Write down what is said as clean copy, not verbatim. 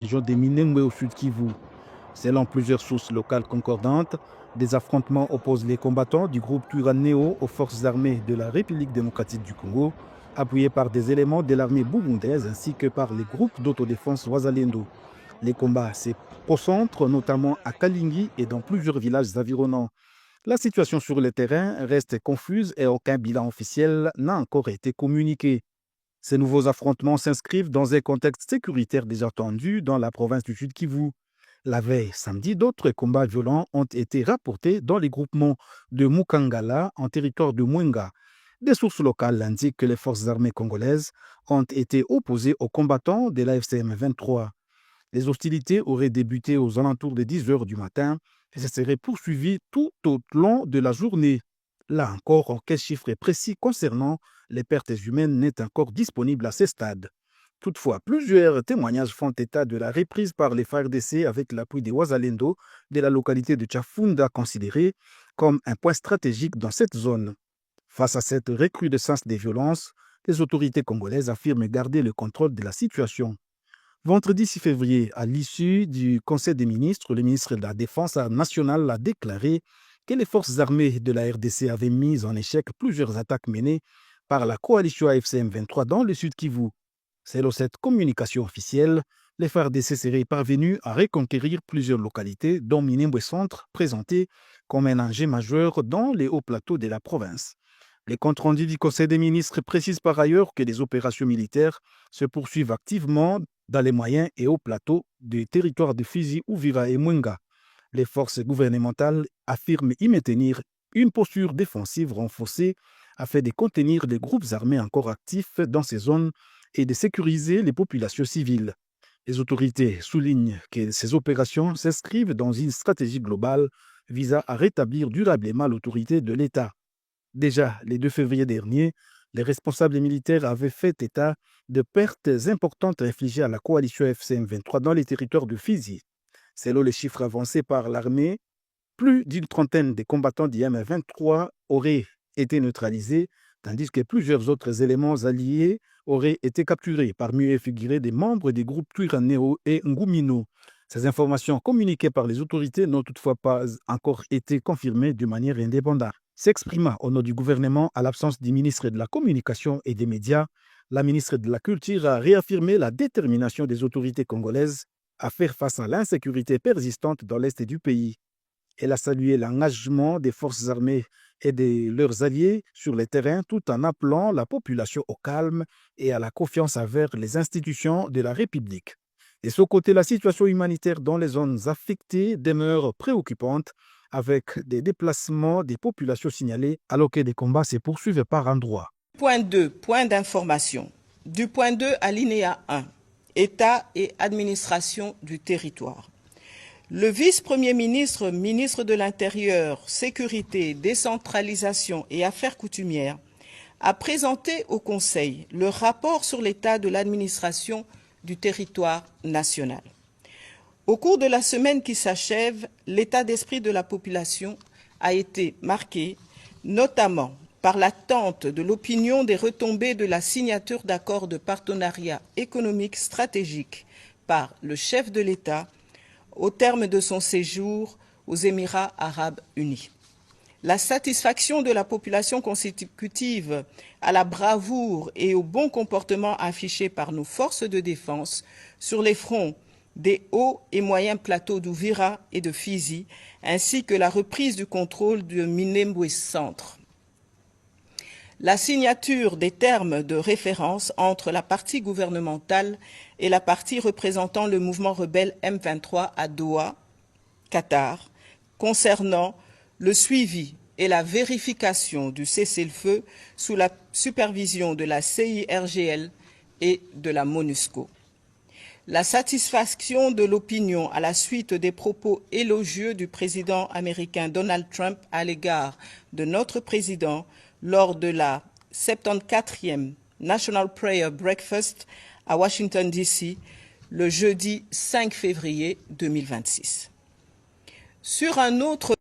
région des Minembwe au sud Kivu. Selon plusieurs sources locales concordantes, des affrontements opposent les combattants du groupe Twirwaneho aux forces armées de la République démocratique du Congo, appuyés par des éléments de l'armée burundaise ainsi que par les groupes d'autodéfense Wazalendo. Les combats se concentrent notamment à Kalingi et dans plusieurs villages environnants. La situation sur le terrain reste confuse et aucun bilan officiel n'a encore été communiqué. Ces nouveaux affrontements s'inscrivent dans un contexte sécuritaire déjà tendu dans la province du Sud Kivu. La veille, samedi, d'autres combats violents ont été rapportés dans les groupements de Mukangala en territoire de Mwenga. Des sources locales indiquent que les forces armées congolaises ont été opposées aux combattants de l'AFCM 23. Les hostilités auraient débuté aux alentours de 10 heures du matin et se seraient poursuivies tout au long de la journée. Là encore, aucun chiffre précis concernant les pertes humaines n'est encore disponible à ce stade. Toutefois, plusieurs témoignages font état de la reprise par les FARDC avec l'appui des Wazalendo de la localité de Tchafunda, considérée comme un point stratégique dans cette zone. Face à cette recrudescence des violences, les autorités congolaises affirment garder le contrôle de la situation. Vendredi 6 février, à l'issue du Conseil des ministres, le ministre de la Défense nationale a déclaré que les forces armées de la RDC avaient mis en échec plusieurs attaques menées par la coalition AFCM 23 dans le Sud Kivu. Selon cette communication officielle, les FARDC seraient parvenus à reconquérir plusieurs localités, dont Minembwe Centre, présenté comme un enjeu majeur dans les hauts plateaux de la province. Les comptes rendus du Conseil des ministres précisent par ailleurs que les opérations militaires se poursuivent activement dans les moyens et hauts plateaux des territoires de Fizi, Uvira et Mwenga. Les forces gouvernementales affirment y maintenir une posture défensive renforcée afin de contenir les groupes armés encore actifs dans ces zones et de sécuriser les populations civiles. Les autorités soulignent que ces opérations s'inscrivent dans une stratégie globale visant à rétablir durablement l'autorité de l'État. Déjà, le 2 février dernier, les responsables militaires avaient fait état de pertes importantes infligées à la coalition FCM 23 dans les territoires de Fizi. Selon les chiffres avancés par l'armée, plus d'une trentaine de combattants d'IM 23 auraient été neutralisés, tandis que plusieurs autres éléments alliés auraient été capturés. Parmi eux figuraient des membres des groupes Twirwaneho et Ngumino. Ces informations communiquées par les autorités n'ont toutefois pas encore été confirmées de manière indépendante. S'exprimant au nom du gouvernement à l'absence du ministre de la Communication et des Médias, la ministre de la Culture a réaffirmé la détermination des autorités congolaises à faire face à l'insécurité persistante dans l'est du pays. Elle a salué l'engagement des forces armées et de leurs alliés sur le terrain tout en appelant la population au calme et à la confiance envers les institutions de la République. De son côté, la situation humanitaire dans les zones affectées demeure préoccupante avec des déplacements des populations signalées alors que des combats se poursuivent par endroits. Point 2, point d'information. Du point 2 à alinéa 1, État et administration du territoire. Le vice-premier ministre, ministre de l'Intérieur, Sécurité, Décentralisation et Affaires coutumières, a présenté au Conseil le rapport sur l'état de l'administration du territoire national. Au cours de la semaine qui s'achève, l'état d'esprit de la population a été marqué, notamment par l'attente de l'opinion des retombées de la signature d'accords de partenariat économique stratégique par le chef de l'État au terme de son séjour aux Émirats arabes unis. La satisfaction de la population consécutive à la bravoure et au bon comportement affiché par nos forces de défense sur les fronts des hauts et moyens plateaux d'Uvira et de Fizi, ainsi que la reprise du contrôle de Minembwe Centre. La signature des termes de référence entre la partie gouvernementale et la partie représentant le mouvement rebelle M23 à Doha, Qatar, concernant le suivi et la vérification du cessez-le-feu sous la supervision de la CIRGL et de la MONUSCO. La satisfaction de l'opinion à la suite des propos élogieux du président américain Donald Trump à l'égard de notre président lors de la 74e National Prayer Breakfast à Washington, D.C., le jeudi 5 février 2026. Sur un autre